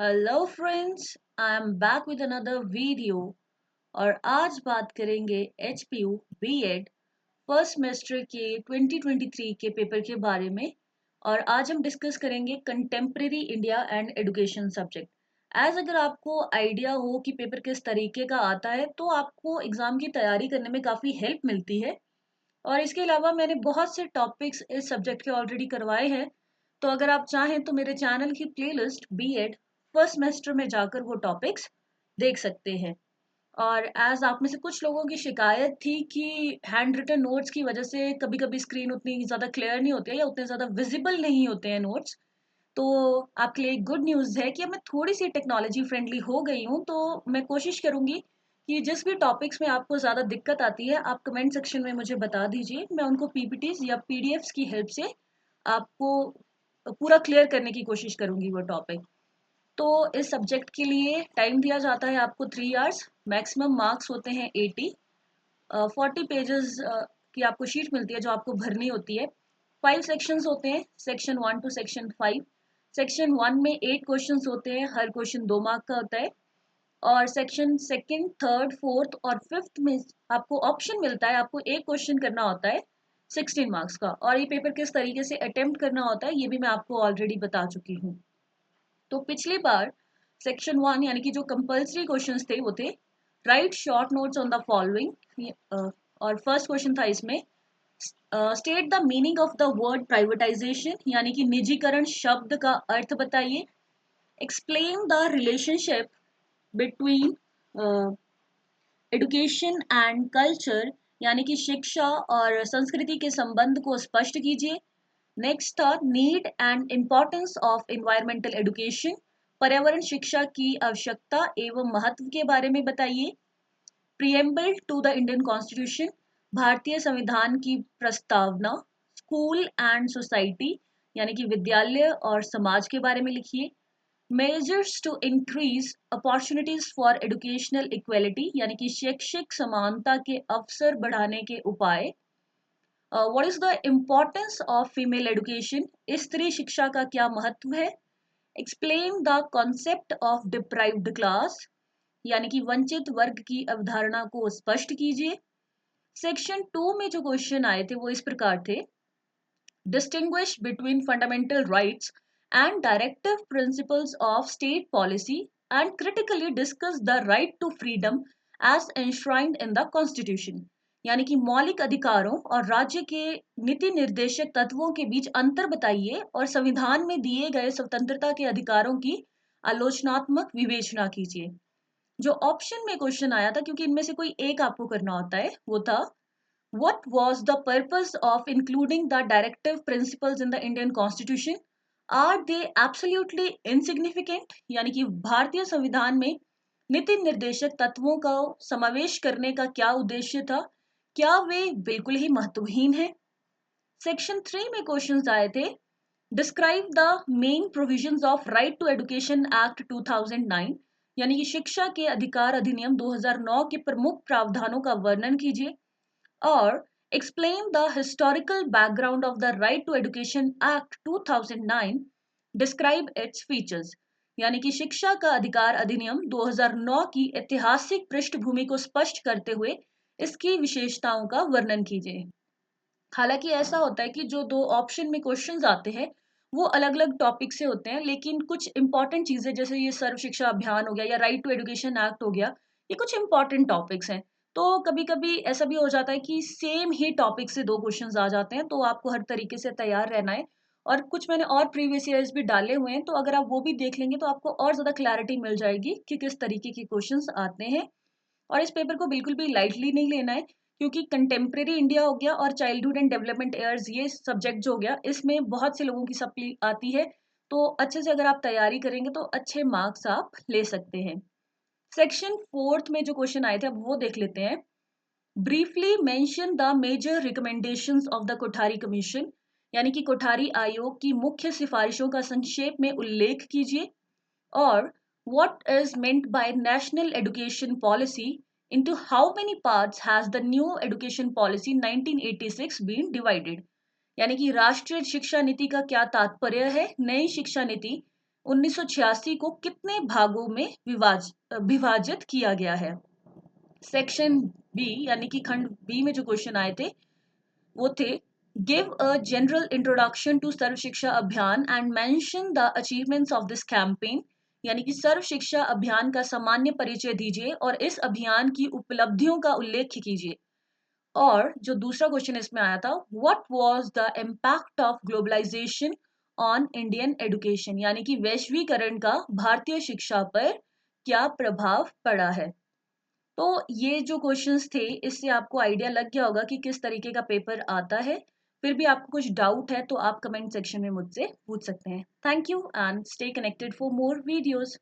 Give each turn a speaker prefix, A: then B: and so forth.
A: Hello friends, I am back with another video. और आज बात करेंगे एचपीयू बीएड फर्स्ट सेमेस्टर के 2023 के पेपर के बारे में। और आज हम डिस्कस करेंगे contemporary India and education subject. अगर आपको आइडिया हो कि पेपर किस तरीके का आता है तो आपको एग्ज़ाम की तैयारी करने में काफ़ी हेल्प मिलती है। और इसके अलावा मैंने बहुत से टॉपिक्स इस सब्जेक्ट के ऑलरेडी करवाए हैं। तो अगर आप चाहें तो मेरे चैनल की प्लेलिस्ट बीएड फर्स्ट सेमेस्टर में जाकर वो टॉपिक्स देख सकते हैं। और एज आप में से कुछ लोगों की शिकायत थी कि हैंड रिटन नोट्स की वजह से कभी कभी स्क्रीन उतनी ज़्यादा क्लियर नहीं होती है या उतने ज़्यादा विजिबल नहीं होते हैं नोट्स। तो आपके लिए गुड न्यूज़ है कि अब मैं थोड़ी सी टेक्नोलॉजी फ्रेंडली हो गई हूँ, तो मैं कोशिश करूँगी कि जिस भी टॉपिक्स में आपको ज़्यादा दिक्कत आती है आप कमेंट सेक्शन में मुझे बता दीजिए। मैं उनको पीपीटीज या पीडीएफ्स की हेल्प से आपको पूरा क्लियर करने की कोशिश करूँगी वो टॉपिक। तो इस सब्जेक्ट के लिए टाइम दिया जाता है आपको 3 आवर्स। मैक्सिमम मार्क्स होते हैं 80। 40 पेजेस की आपको शीट मिलती है जो आपको भरनी होती है। 5 सेक्शंस होते हैं, सेक्शन 1 टू सेक्शन 5। सेक्शन 1 में 8 क्वेश्चंस होते हैं, हर क्वेश्चन 2 मार्क का होता है। और सेक्शन सेकंड, थर्ड, फोर्थ और फिफ्थ में आपको ऑप्शन मिलता है, आपको एक क्वेश्चन करना होता है 16 मार्क्स का। और ये पेपर किस तरीके से अटेम्प्ट करना होता है ये भी मैं आपको ऑलरेडी बता चुकी हूँ। तो पिछली बार सेक्शन 1 यानी कि जो कंपल्सरी क्वेश्चंस थे वो थे right short notes on the following. और फर्स्ट क्वेश्चन था इसमें state the meaning of the word privatisation, यानी कि निजीकरण शब्द का अर्थ बताइए। Explain the relationship between education and culture, यानी कि शिक्षा और संस्कृति के संबंध को स्पष्ट कीजिए। नेक्स्ट था need and importance of environmental education, पर्यावरण शिक्षा की आवश्यकता एवं महत्व के बारे में बताइए। Preamble to the Indian constitution, भारतीय संविधान की प्रस्तावना। स्कूल एंड सोसाइटी, यानी कि विद्यालय और समाज के बारे में लिखिए। Measures to increase opportunities for educational equality, यानी कि शैक्षिक समानता के अवसर बढ़ाने के उपाय। What is the importance of female education, स्त्री शिक्षा का क्या महत्व है। Explain the concept of deprived class, यानी कि वंचित वर्ग की अवधारणा को स्पष्ट कीजिए। सेक्शन 2 में जो क्वेश्चन आए थे वो इस प्रकार थे। Distinguish between fundamental rights and directive principles of state policy and critically discuss the right to freedom as enshrined in the constitution, यानी कि मौलिक अधिकारों और राज्य के नीति निर्देशक तत्वों के बीच अंतर बताइए और संविधान में दिए गए स्वतंत्रता के अधिकारों की आलोचनात्मक विवेचना कीजिए। जो ऑप्शन में क्वेश्चन आया था, क्योंकि इनमें से कोई एक आपको करना होता है, वो था what was the purpose of including the directive principles in the Indian Constitution? Are they absolutely insignificant? यानी कि भारतीय संविधान में नीति निर्देशक तत्वों का समावेश करने का क्या उद्देश्य था? क्या वे बिल्कुल ही महत्वहीन हैं? सेक्शन 3 में क्वेश्चंस आए थे। Describe the main provisions of right to education act 2009, यानी कि शिक्षा के अधिकार अधिनियम 2009 के प्रमुख प्रावधानों का वर्णन कीजिए। और explain the historical background of the Right to Education Act 2009, describe its features, यानी कि शिक्षा का अधिकार अधिनियम 2009 की ऐतिहासिक पृष्ठभूमि को स्पष्ट करते हुए इसकी विशेषताओं का वर्णन कीजिए। हालांकि ऐसा होता है कि जो दो ऑप्शन में क्वेश्चंस आते हैं वो अलग अलग टॉपिक से होते हैं, लेकिन कुछ इंपॉर्टेंट चीजें जैसे ये सर्व शिक्षा अभियान हो गया या राइट टू एजुकेशन एक्ट हो गया, ये कुछ इंपॉर्टेंट टॉपिक्स हैं। तो कभी कभी ऐसा भी हो जाता है कि सेम ही टॉपिक से दो क्वेश्चंस आ जाते हैं, तो आपको हर तरीके से तैयार रहना है। और कुछ मैंने और प्रीवियस ईयर्स भी डाले हुए हैं, तो अगर आप वो भी देख लेंगे तो आपको और ज्यादा क्लैरिटी मिल जाएगी कि किस तरीके के क्वेश्चंस आते हैं। और इस पेपर को बिल्कुल भी लाइटली नहीं लेना है, क्योंकि कंटेम्प्रेरी इंडिया हो गया और चाइल्डहुड एंड डेवलपमेंट ईयर्स, ये सब्जेक्ट जो हो गया इसमें बहुत से लोगों की सप्ली आती है। तो अच्छे से अगर आप तैयारी करेंगे तो अच्छे मार्क्स आप ले सकते हैं। सेक्शन 4 में जो क्वेश्चन आए थे अब वो देख लेते हैं। Briefly mention the major recommendations of the Kothari commission, यानी कि कोठारी आयोग की मुख्य सिफारिशों का संक्षेप में उल्लेख कीजिए। और what is meant by national education policy, into how many parts has the new education policy 1986 been divided, यानी कि राष्ट्रीय शिक्षा नीति का क्या तात्पर्य है, नई शिक्षा नीति 1986 को कितने भागों में विभाजित किया गया है? सेक्शन बी यानी कि खंड बी में जो क्वेश्चन आए थे वो थे, give a general introduction to Sarva Shiksha Abhiyan and mention the achievements of this campaign, यानी कि सर्व शिक्षा अभियान का सामान्य परिचय दीजिए और इस अभियान की उपलब्धियों का उल्लेख कीजिए। और जो दूसरा क्वेश्चन इसमें आया था, what was the impact of globalisation on Indian education, यानी कि वैश्वीकरण का भारतीय शिक्षा पर क्या प्रभाव पड़ा है। तो ये जो क्वेश्चंस थे इससे आपको आइडिया लग गया होगा कि किस तरीके का पेपर आता है। फिर भी आपको कुछ डाउट है तो आप कमेंट सेक्शन में मुझसे पूछ सकते हैं। Thank you and stay connected for more videos.